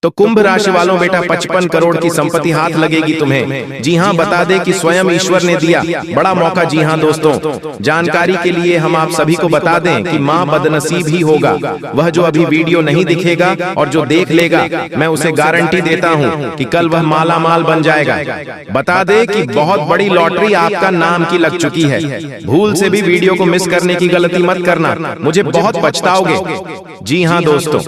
तो कुंभ राशि वालों बेटा 55 करोड़ की संपत्ति हाथ लगेगी तुम्हें। जी हाँ, बता दे कि स्वयं ईश्वर ने दिया बड़ा मौका। जी हाँ दोस्तों, जानकारी के लिए हम आप सभी को बता दें कि मां बदनसीब ही होगा वह जो अभी वीडियो नहीं दिखेगा और जो देख लेगा, मैं उसे गारंटी देता हूँ कि कल वह माला माल बन जाएगा। बता दे कि बहुत बड़ी लॉटरी आपका नाम की लग चुकी है। भूल से भी वीडियो को मिस करने की गलती मत करना, मुझे बहुत पछताओगे। जी हाँ दोस्तों,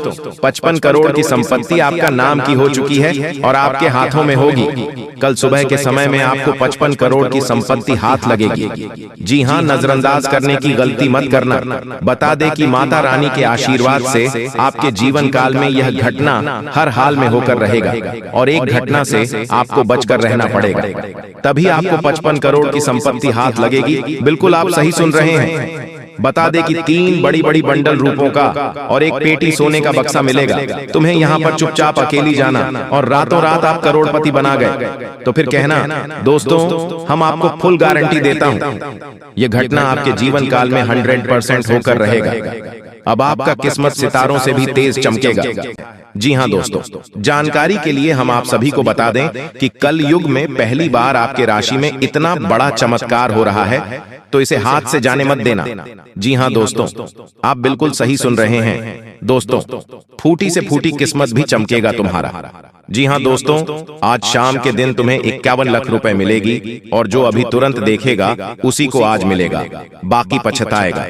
55 करोड़ की संपत्ति आपका नाम की हो चुकी है और आपके हाथों में होगी। कल सुबह के समय में आपको 55 करोड़ की संपत्ति हाथ लगेगी। जी हाँ, नजरअंदाज करने की गलती मत करना। बता दे कि माता रानी के आशीर्वाद से आपके जीवन काल में यह घटना हर हाल में होकर रहेगा और एक घटना से आपको बचकर रहना पड़ेगा, तभी आपको 55 करोड़ की संपत्ति हाथ लगेगी। बिल्कुल आप सही सुन रहे हैं। बता दे कि 3 बड़ी बड़ी बंडल रूपों का और एक पेटी सोने का बक्सा मिलेगा। तुम्हें यहाँ पर चुपचाप अकेली जाना और रातों रात आप करोड़पति बना गए। तो फिर कहना दोस्तों, हम आपको फुल गारंटी देता हूँ, यह घटना आपके जीवन काल में 100% होकर रहेगा। अब आपका किस्मत सितारों से भी तेज चमकेगा। जी हाँ दोस्तों, जानकारी के लिए हम आप सभी को बता दें कि कल युग में पहली बार आपके राशि में इतना बड़ा चमत्कार हो रहा है, तो इसे हाथ से जाने मत देना। जी हाँ दोस्तों, आप बिल्कुल सही सुन रहे हैं। दोस्तों, फूटी से फूटी किस्मत भी चमकेगा तुम्हारा। जी हाँ दोस्तों, आज शाम के दिन तुम्हें 51 लाख रुपए मिलेगी और जो अभी तुरंत देखेगा उसी को आज मिलेगा, बाकी पछताएगा।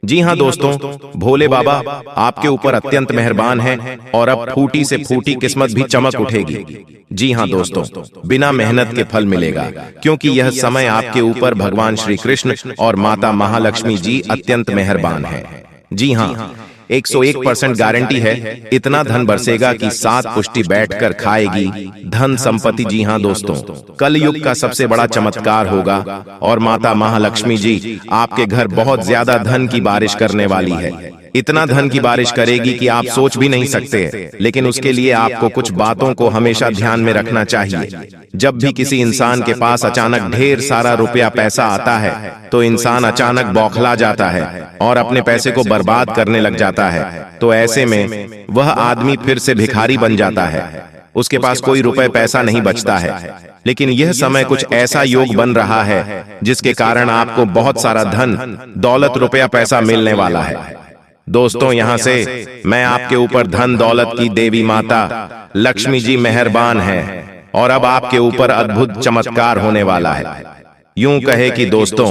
जी हाँ दोस्तों, भोले बाबा आपके ऊपर अत्यंत मेहरबान हैं और अब फूटी से फूटी किस्मत भी चमक उठेगी। जी हाँ दोस्तों, बिना मेहनत के फल मिलेगा, क्योंकि यह समय आपके ऊपर भगवान श्री कृष्ण और माता महालक्ष्मी जी अत्यंत मेहरबान हैं। जी हाँ, 101% गारंटी है, इतना धन बरसेगा कि 7 पुष्टि बैठकर खाएगी धन संपत्ति। जी हाँ दोस्तों, कल युग का सबसे बड़ा चमत्कार होगा और माता महालक्ष्मी जी आपके घर बहुत ज्यादा धन की बारिश करने वाली है। इतना धन की बारिश करेगी कि आप सोच भी नहीं सकते। लेकिन उसके लिए आपको कुछ बातों को हमेशा ध्यान में रखना चाहिए। जब भी किसी इंसान के पास अचानक ढेर सारा रुपया पैसा आता है, तो इंसान अचानक बौखला जाता है और अपने पैसे को बर्बाद करने लग जाता है। तो ऐसे में वह आदमी फिर से भिखारी बन जाता है, उसके पास कोई रुपए पैसा नहीं बचता है। लेकिन यह समय कुछ ऐसा योग बन रहा है जिसके कारण आपको बहुत सारा धन दौलत रुपया पैसा मिलने वाला है। दोस्तों, यहाँ से मैं आपके ऊपर धन दौलत की देवी माता लक्ष्मी जी मेहरबान है और अब आपके ऊपर अद्भुत चमत्कार होने वाला है। यूं कहे कि दोस्तों,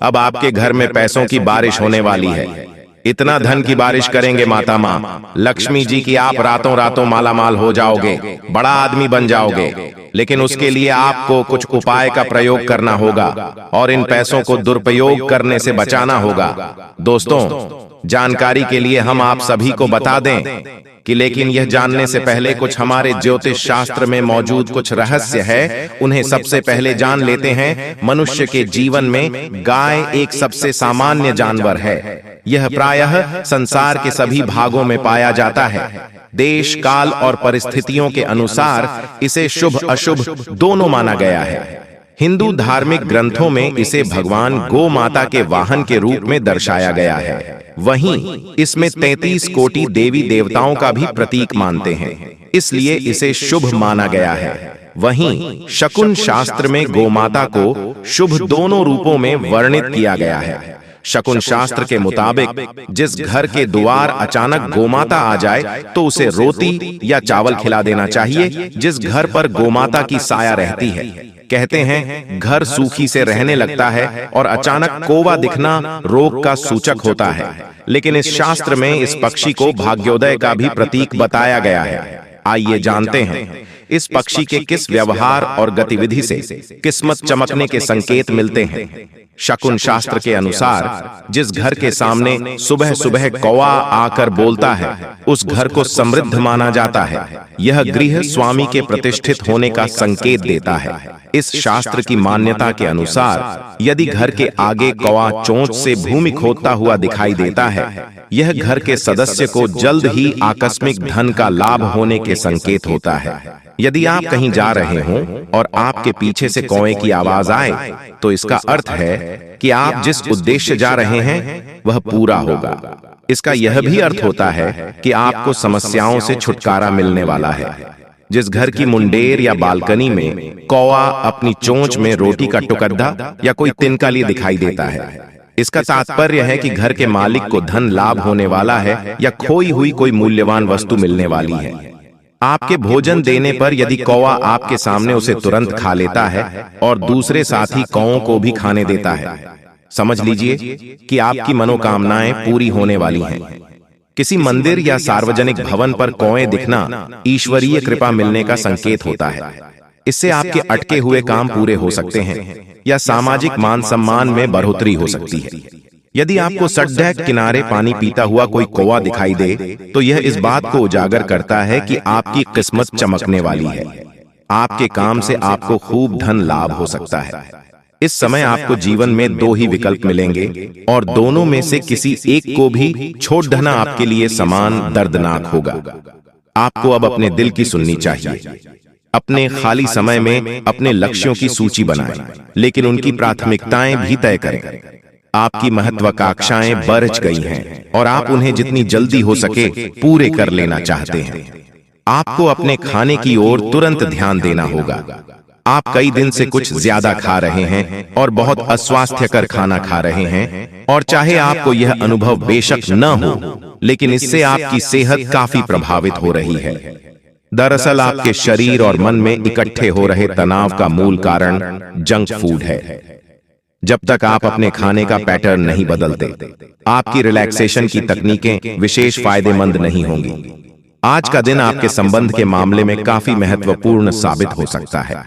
अब आपके घर में पैसों की बारिश होने वाली है। इतना धन की बारिश करेंगे माता माँ लक्ष्मी जी की आप रातों रातों माला माल हो जाओगे, बड़ा आदमी बन जाओगे। लेकिन उसके लिए आपको कुछ उपाय का प्रयोग करना होगा और इन पैसों को दुरुपयोग करने से बचाना होगा। दोस्तों, जानकारी के लिए हम आप सभी को बता दें कि लेकिन यह जानने से पहले कुछ हमारे ज्योतिष शास्त्र में मौजूद कुछ रहस्य है, उन्हें सबसे पहले जान लेते हैं। मनुष्य के जीवन में गाय एक सबसे सामान्य जानवर है। यह प्रायः संसार के सभी भागों में पाया जाता है। देश काल और परिस्थितियों के अनुसार इसे शुभ अशुभ दोनों माना गया है। हिंदू धार्मिक ग्रंथों में इसे भगवान गो माता के वाहन के रूप में दर्शाया गया है। वहीं इसमें 33 कोटि देवी देवताओं का भी प्रतीक मानते हैं, इसलिए इसे शुभ माना गया है। वहीं शकुन शास्त्र में गोमाता को शुभ दोनों रूपों में वर्णित किया गया है। शकुन शास्त्र के मुताबिक जिस घर के द्वार अचानक गोमाता आ जाए तो उसे रोटी या चावल खिला देना चाहिए। जिस घर पर गोमाता की साया रहती है, कहते हैं घर सूखी से रहने लगता है और अचानक कोवा दिखना रोग का सूचक होता है। लेकिन इस शास्त्र में इस पक्षी को भाग्योदय का भी प्रतीक बताया गया है। आइए जानते हैं इस पक्षी के किस व्यवहार और गतिविधि से किस्मत चमकने के संकेत मिलते हैं। शकुन शास्त्र के अनुसार जिस घर के सामने सुबह सुबह कौवा आकर बोलता है, उस घर को समृद्ध माना जाता है। यह गृह स्वामी के प्रतिष्ठित होने का संकेत देता है। इस शास्त्र की मान्यता के अनुसार यदि घर के आगे कौवा चोंच से भूमि खोदता हुआ दिखाई देता है, यह घर के सदस्य को जल्द ही आकस्मिक धन का लाभ होने के संकेत होता है। यदि आप कहीं जा रहे हों और आपके पीछे से कौवे की आवाज आए, तो इसका अर्थ है कि आप जिस उद्देश्य जा रहे हैं वह पूरा होगा। इसका यह भी अर्थ होता है कि आपको समस्याओं से छुटकारा मिलने वाला है। जिस घर की मुंडेर या बालकनी में कौवा अपनी चोंच में रोटी का टुकड़ा या कोई तिनका लिए दिखाई देता है, इसका तात्पर्य है कि घर के मालिक को धन लाभ होने वाला है या खोई हुई कोई मूल्यवान वस्तु मिलने वाली है। आपके भोजन देने पर यदि कौवा आपके सामने उसे तुरंत खा लेता है और दूसरे साथी कौवों को भी खाने देता है, समझ लीजिए कि आपकी मनोकामनाएं पूरी होने वाली हैं। किसी मंदिर या सार्वजनिक भवन पर कौवें दिखना ईश्वरीय कृपा मिलने का संकेत होता है। इससे आपके अटके हुए काम पूरे हो सकते हैं या सामाजिक मान सम्मान में बढ़ोतरी हो सकती है। यदि आपको सड़क किनारे पानी पीता हुआ कोई कौवा दिखाई दे तो यह इस बात को उजागर करता है कि आपकी किस्मत चमकने वाली है। आपके काम से आपको खूब धन लाभ हो सकता है। इस समय आपको जीवन में दो ही विकल्प मिलेंगे और दोनों में से किसी एक को भी छोड़ देना आपके लिए समान दर्दनाक होगा। आपको अब अपने दिल की सुननी चाहिए। अपने खाली समय में अपने लक्ष्यों की सूची बनाएं, लेकिन उनकी प्राथमिकताएं भी तय करें। आपकी महत्वाकांक्षाएं बढ़ गई हैं और आप उन्हें जितनी जल्दी हो सके पूरे कर लेना चाहते हैं। आपको अपने खाने की ओर तुरंत ध्यान देना होगा। आप कई दिन से कुछ ज्यादा खा रहे हैं और बहुत अस्वास्थ्यकर खाना खा रहे हैं, और चाहे आपको यह अनुभव बेशक न हो, लेकिन इससे आपकी सेहत काफी प्रभावित हो रही है। दरअसल आपके शरीर और मन में इकट्ठे हो रहे तनाव का मूल कारण जंक फूड है। जब तक आप अपने खाने का पैटर्न नहीं बदलते, आपकी रिलैक्सेशन की तकनीकें विशेष फायदेमंद नहीं होंगी। आज का दिन आपके संबंध के मामले में काफी महत्वपूर्ण साबित हो सकता है।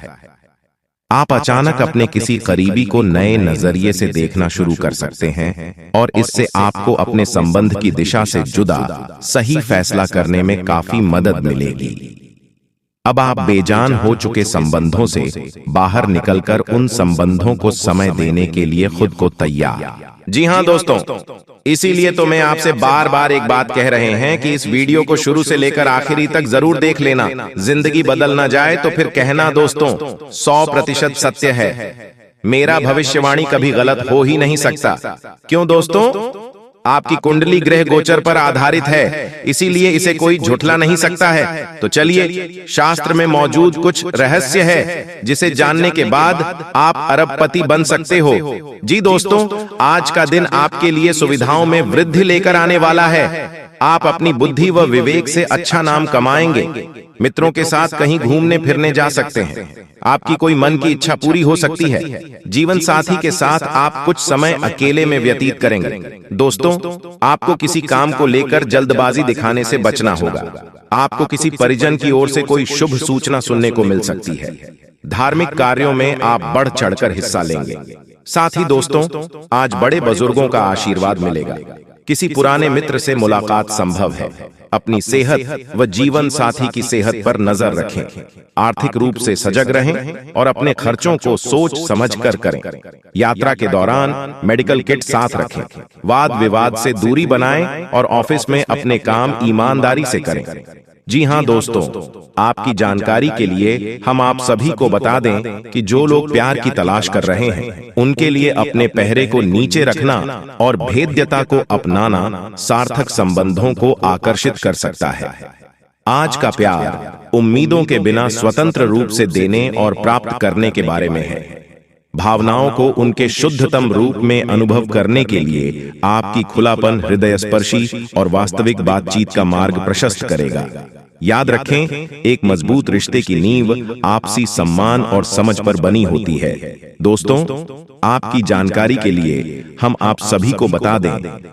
आप अचानक अपने किसी करीबी को नए नजरिए से देखना शुरू कर सकते हैं और इससे आपको अपने संबंध की दिशा से जुदा सही फैसला करने में काफी मदद मिलेगी। अब आप बेजान हो चुके संबंधों से बाहर निकलकर उन संबंधों को समय देने के लिए खुद को तैयार। जी हाँ दोस्तों, इसीलिए तो मैं आपसे बार बार एक बात कह रहे हैं कि इस वीडियो को शुरू से लेकर आखिरी तक जरूर देख लेना। जिंदगी बदल ना जाए तो फिर कहना दोस्तों 100% सत्य है। मेरा भविष्यवाणी कभी गलत हो ही नहीं सकता। क्यों दोस्तों? आपकी कुंडली ग्रह गोचर पर आधारित है, इसीलिए इसे कोई झुठला नहीं सकता है। तो चलिए, शास्त्र में मौजूद कुछ रहस्य है जिसे जानने के बाद आप अरबपति बन सकते हो। जी दोस्तों, आज का दिन आपके लिए सुविधाओं में वृद्धि लेकर आने वाला है। आप अपनी बुद्धि व विवेक से अच्छा नाम कमाएंगे। मित्रों के साथ कहीं घूमने फिरने जा सकते हैं। आपकी कोई मन की इच्छा पूरी हो सकती है। जीवन साथी के साथ आप कुछ समय अकेले में व्यतीत करेंगे। दोस्तों, आपको किसी काम को लेकर जल्दबाजी दिखाने से बचना होगा। आपको किसी परिजन की ओर से कोई शुभ सूचना सुनने को मिल सकती है। धार्मिक कार्यों में आप बढ़ चढ़कर हिस्सा लेंगे। साथ ही दोस्तों, आज बड़े बुजुर्गों का आशीर्वाद मिलेगा। किसी पुराने मित्र से मुलाकात संभव है। अपनी सेहत व जीवन साथी की सेहत पर नजर रखें। आर्थिक रूप से सजग रहें और अपने खर्चों को सोच समझकर करें। यात्रा के दौरान मेडिकल किट साथ रखें। वाद विवाद से दूरी बनाएं और ऑफिस में अपने काम ईमानदारी से करें। जी हाँ दोस्तों, आपकी जानकारी के लिए हम आप सभी को बता दें कि जो लोग प्यार की तलाश कर रहे हैं, उनके लिए अपने पहरे को नीचे रखना और भेद्यता को अपनाना सार्थक संबंधों को आकर्षित कर सकता है। आज का प्यार उम्मीदों के बिना स्वतंत्र रूप से देने और प्राप्त करने के बारे में है। भावनाओं को उनके शुद्धतम रूप में अनुभव करने के लिए आपकी खुलापन हृदयस्पर्शी और वास्तविक बातचीत का मार्ग प्रशस्त करेगा। याद रखें, एक मजबूत रिश्ते की नींव आपसी सम्मान और समझ पर बनी होती है। दोस्तों, आपकी जानकारी के लिए हम आप सभी को बता दें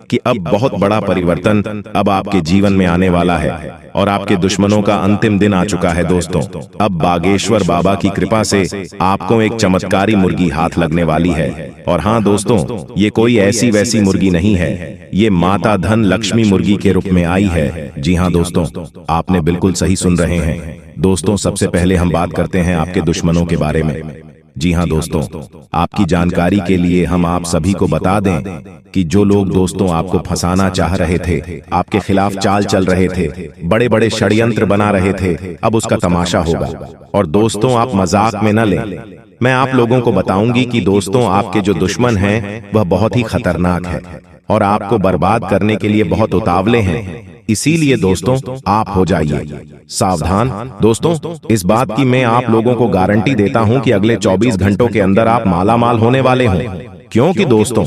कि अब बहुत बड़ा परिवर्तन अब आपके जीवन में आने वाला है और आपके दुश्मनों का अंतिम दिन आ चुका है। दोस्तों, अब बागेश्वर बाबा की कृपा से आपको एक चमत्कारी मुर्गी हाथ लगने वाली है। और हाँ दोस्तों, ये कोई ऐसी वैसी मुर्गी नहीं है, ये माता धन लक्ष्मी मुर्गी के रूप में आई है। जी हाँ दोस्तों, आपने बिल्कुल सही सुन रहे हैं। दोस्तों, सबसे पहले हम बात करते हैं आपके दुश्मनों के बारे में। जी हाँ दोस्तों, आपकी जानकारी के लिए हम आप सभी को बता दें कि जो लोग दोस्तों आपको फंसाना चाह रहे थे, आपके खिलाफ चाल चल रहे थे, बड़े बड़े षड्यंत्र बना रहे थे, अब उसका तमाशा होगा। और दोस्तों, आप मजाक में न लें। मैं आप लोगों को बताऊंगी कि दोस्तों आपके जो दुश्मन हैं वह बहुत ही खतरनाक है और आपको बर्बाद करने के लिए बहुत उतावले हैं। इसीलिए दोस्तों आप हो जाइए सावधान। दोस्तों इस बात की मैं आप लोगों को गारंटी देता हूं कि अगले 24 घंटों के अंदर आप मालामाल होने वाले हों, क्योंकि दोस्तों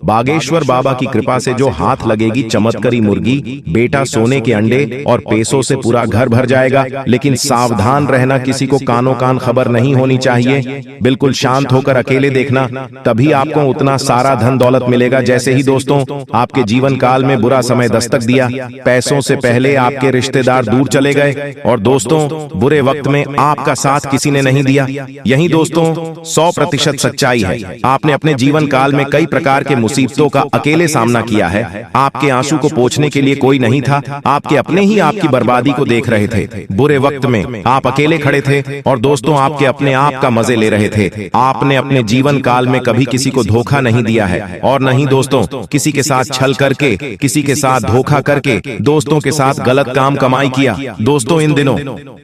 बागेश्वर बाबा की कृपा से जो हाथ लगेगी चमत्कारी मुर्गी, बेटा सोने के अंडे और पैसों से पूरा घर भर जाएगा। लेकिन सावधान रहना, किसी को कानों कान खबर नहीं होनी चाहिए। बिल्कुल शांत होकर अकेले देखना, तभी आपको उतना सारा धन दौलत मिलेगा। जैसे ही दोस्तों आपके जीवन काल में बुरा समय दस्तक दिया, पैसों से पहले आपके रिश्तेदार दूर चले गए और दोस्तों बुरे वक्त में आपका साथ किसी ने नहीं दिया। यही दोस्तों 100% सच्चाई है। आपने अपने जीवन काल में कई प्रकार के मुसीबतों का अकेले सामना किया है। आपके आंसू को पोंछने के लिए कोई नहीं था, आपके अपने ही आपकी बर्बादी को देख रहे थे। बुरे वक्त में आप अकेले खड़े थे और दोस्तों आपके अपने आप का मजे ले रहे थे। आपने अपने जीवन काल में कभी किसी को धोखा नहीं दिया है और नहीं दोस्तों किसी के साथ छल करके, किसी के साथ धोखा करके, दोस्तों के साथ गलत काम कमाई किया। दोस्तों इन दिनों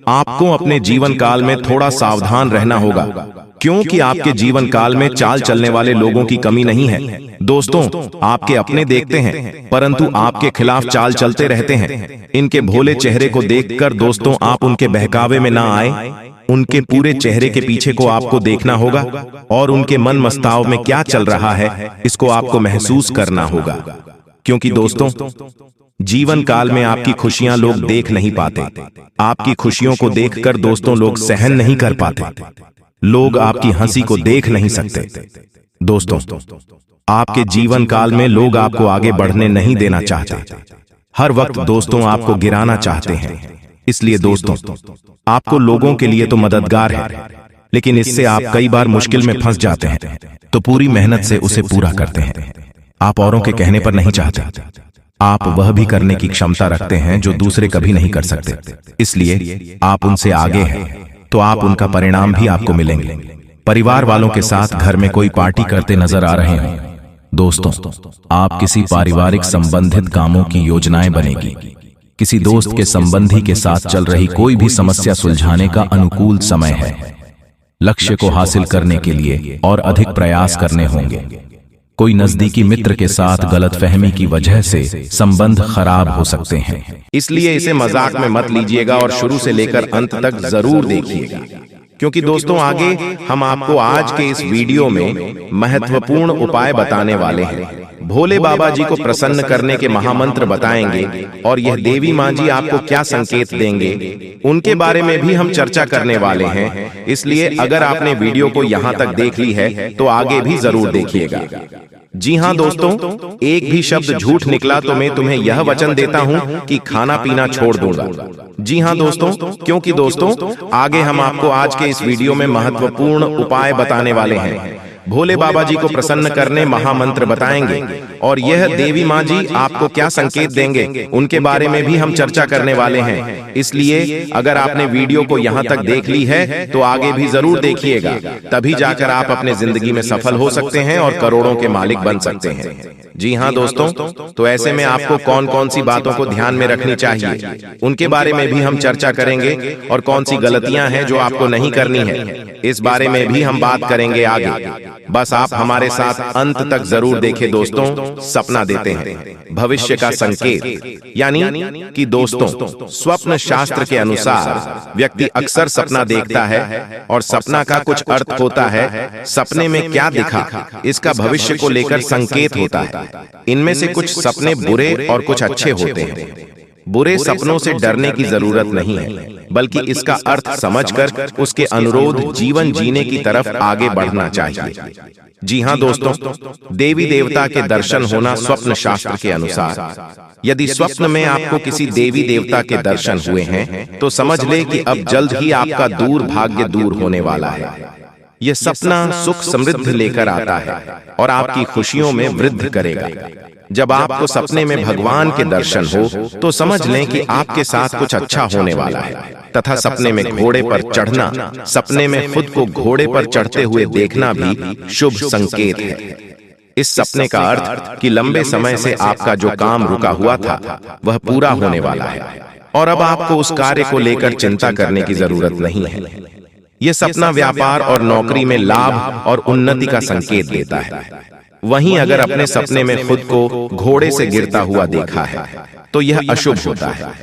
आपको अपने जीवन काल में थोड़ा सावधान रहना होगा, क्योंकि आपके जीवन काल में चाल चलने वाले लोगों की कमी नहीं है। दोस्तों आपके अपने देखते हैं परंतु आपके खिलाफ चाल चलते रहते हैं। इनके भोले चेहरे को देखकर दोस्तों आप उनके बहकावे में ना आए। उनके पूरे चेहरे के पीछे को आपको देखना होगा और उनके मन मस्ताव में क्या चल रहा है इसको आपको महसूस करना होगा। क्योंकि दोस्तों जीवन काल में आपकी खुशियां लोग देख नहीं पाते। आपकी खुशियों को देखकर दोस्तों लोग सहन नहीं कर पाते। लोग आपकी हंसी को देख नहीं सकते। दोस्तों आपके जीवन काल में लोग आपको आगे बढ़ने नहीं देना चाहते। हर वक्त दोस्तों आपको गिराना चाहते हैं। इसलिए दोस्तों आपको लोगों के लिए तो मददगार है, लेकिन इससे आप कई बार मुश्किल में फंस जाते हैं तो पूरी मेहनत से उसे पूरा करते हैं। आप औरों के कहने पर नहीं चाहते, आप वह भी करने की क्षमता रखते हैं जो दूसरे कभी नहीं कर सकते। इसलिए आप उनसे आगे हैं तो आप उनका परिणाम भी आपको मिलेंगे। परिवार वालों के साथ घर में कोई पार्टी करते नजर आ रहे हैं। दोस्तों आप किसी पारिवारिक संबंधित कामों की योजनाएं बनेगी। किसी दोस्त के संबंधी के साथ चल रही कोई भी समस्या सुलझाने का अनुकूल समय है। लक्ष्य को हासिल करने के लिए और अधिक प्रयास करने होंगे। कोई नजदीकी मित्र के साथ गलतफहमी की वजह से संबंध खराब हो सकते हैं। इसलिए इसे मजाक में मत लीजिएगा और शुरू से लेकर अंत तक जरूर देखिएगा, क्योंकि दोस्तों आगे हम आपको आज के इस वीडियो में महत्वपूर्ण उपाय बताने वाले हैं। भोले बाबा जी को प्रसन्न करने के महामंत्र बताएंगे और यह देवी माँ जी आपको क्या संकेत देंगे उनके बारे में भी हम चर्चा करने वाले हैं। इसलिए अगर आपने वीडियो को यहाँ तक देख ली है तो आगे भी जरूर देखिएगा। जी हाँ दोस्तों, एक भी शब्द झूठ निकला तो मैं तुम्हें यह वचन देता हूँ कि खाना पीना छोड़ दूंगा। जी हाँ दोस्तों, क्योंकि दोस्तों आगे हम आपको आज के इस वीडियो में महत्वपूर्ण उपाय बताने वाले हैं। भोले बाबा जी को प्रसन्न करने महामंत्र बताएंगे और यह देवी माँ जी आपको क्या संकेत देंगे उनके बारे में भी हम चर्चा करने वाले हैं। इसलिए अगर आपने वीडियो को यहाँ तक देख ली है तो आगे भी जरूर देखिएगा, तभी जाकर आप अपने जिंदगी में सफल हो सकते हैं और करोड़ों के मालिक बन सकते हैं। जी हाँ दोस्तों, तो ऐसे में आपको कौन कौन सी बातों को ध्यान में रखनी चाहिए उनके बारे में भी हम चर्चा करेंगे और कौन सी गलतियां हैं जो आपको नहीं करनी है इस बारे में भी हम बात करेंगे आगे। बस आप हमारे साथ अंत तक जरूर देखें दोस्तों। सपना देते हैं भविष्य का संकेत, यानी कि दोस्तों स्वप्न शास्त्र के अनुसार व्यक्ति अक्सर सपना देखता है और सपना का कुछ अर्थ होता है। सपने में क्या दिखा इसका भविष्य को लेकर संकेत होता है। इनमें से कुछ सपने बुरे और कुछ अच्छे होते हैं। बुरे सपनों से डरने की जरूरत नहीं है, बल्कि इसका अर्थ समझकर उसके अनुरोध जीवन जीने की तरफ आगे बढ़ना चाहिए। जी हाँ दोस्तों, देवी देवता के दर्शन होना स्वप्न शास्त्र के अनुसार। यदि स्वप्न में आपको किसी देवी देवता के दर्शन हुए हैं तो समझ ले कि अब जल्द ही आपका दूर भाग्य दूर होने वाला है। यह सपना सुख समृद्धि लेकर आता है और आपकी खुशियों में वृद्धि करेगा। जब आपको सपने में भगवान के दर्शन हो तो समझ लें कि आपके साथ कुछ अच्छा होने वाला है। तथा सपने में घोड़े पर चढ़ना, सपने में खुद को घोड़े पर चढ़ते हुए देखना भी शुभ संकेत है। इस सपने का अर्थ कि लंबे समय से आपका जो काम रुका हुआ था वह पूरा होने वाला है और अब आपको उस कार्य को लेकर चिंता करने की जरूरत नहीं है। यह सपना व्यापार और नौकरी में लाभ और उन्नति का संकेत देता है। वहीं अगर अपने सपने में खुद को घोड़े से गिरता हुआ देखा है तो यह अशुभ होता है।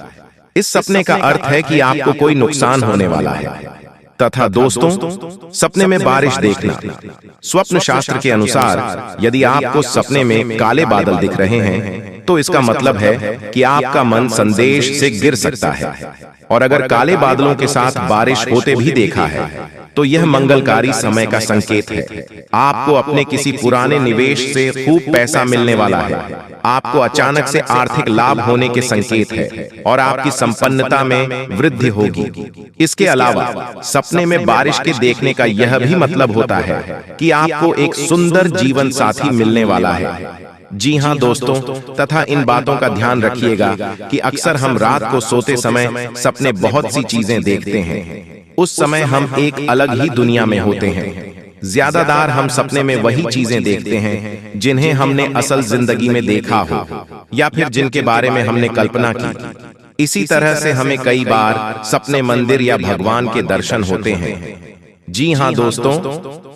इस सपने का अर्थ है कि आपको कोई नुकसान होने वाला है। तथा दोस्तों, सपने में बारिश देखना, स्वप्न शास्त्र के अनुसार यदि आपको सपने में काले बादल दिख रहे हैं तो इसका मतलब है कि आपका मन संदेश से गिर सकता है। और अगर काले बादलों के साथ बारिश होते भी देखा है तो यह मंगलकारी समय का संकेत है। आपको अपने किसी पुराने निवेश से खूब पैसा मिलने वाला है। आपको अचानक से आर्थिक लाभ होने के संकेत है और आपकी संपन्नता में वृद्धि होगी। इसके अलावा सपने में बारिश के देखने का यह भी मतलब होता है कि आपको एक सुंदर जीवन साथी मिलने वाला है। जी हाँ दोस्तों, तथा इन बातों का ध्यान रखिएगा कि अक्सर हम रात को सोते समय सपने बहुत सी चीजें देखते हैं। उस समय हम एक अलग ही दुनिया में होते हैं। ज्यादातर हम सपने में वही चीजें देखते हैं जिन्हें हमने असल जिंदगी में देखा हो या फिर जिनके बारे में हमने कल्पना की। इसी तरह से हमें कई बार सपने मंदिर या भगवान के दर्शन होते हैं। जी हाँ दोस्तों,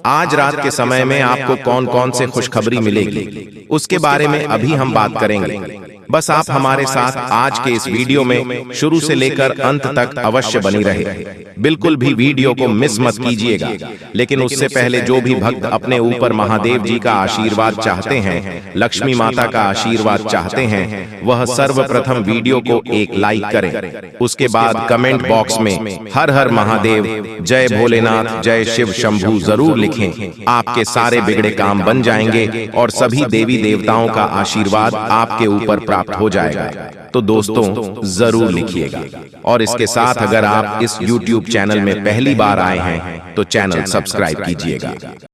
आज रात के समय में आपको कौन कौन से खुशखबरी मिलेगी उसके बारे में अभी हम बात करेंगे। बस आप हमारे साथ आज के इस वीडियो में शुरू से लेकर अंत तक अवश्य बनी रहे। बिल्कुल भी वीडियो को मिस मत कीजिएगा। लेकिन उससे पहले जो भी भक्त अपने ऊपर महादेव जी का आशीर्वाद चाहते हैं, लक्ष्मी माता का आशीर्वाद चाहते हैं, वह सर्वप्रथम वीडियो को एक लाइक करें। उसके बाद कमेंट बॉक्स में हर हर महादेव, जय भोलेनाथ, जय शिव शंभू जरूर लिखें। आपके सारे बिगड़े काम बन जाएंगे और सभी देवी देवताओं का आशीर्वाद आपके ऊपर प्राप्त हो जाएगा। तो दोस्तों जरूर लिखिएगा। और इसके साथ अगर आप इस YouTube चैनल में पहली बार आए हैं तो चैनल सब्सक्राइब कीजिएगा।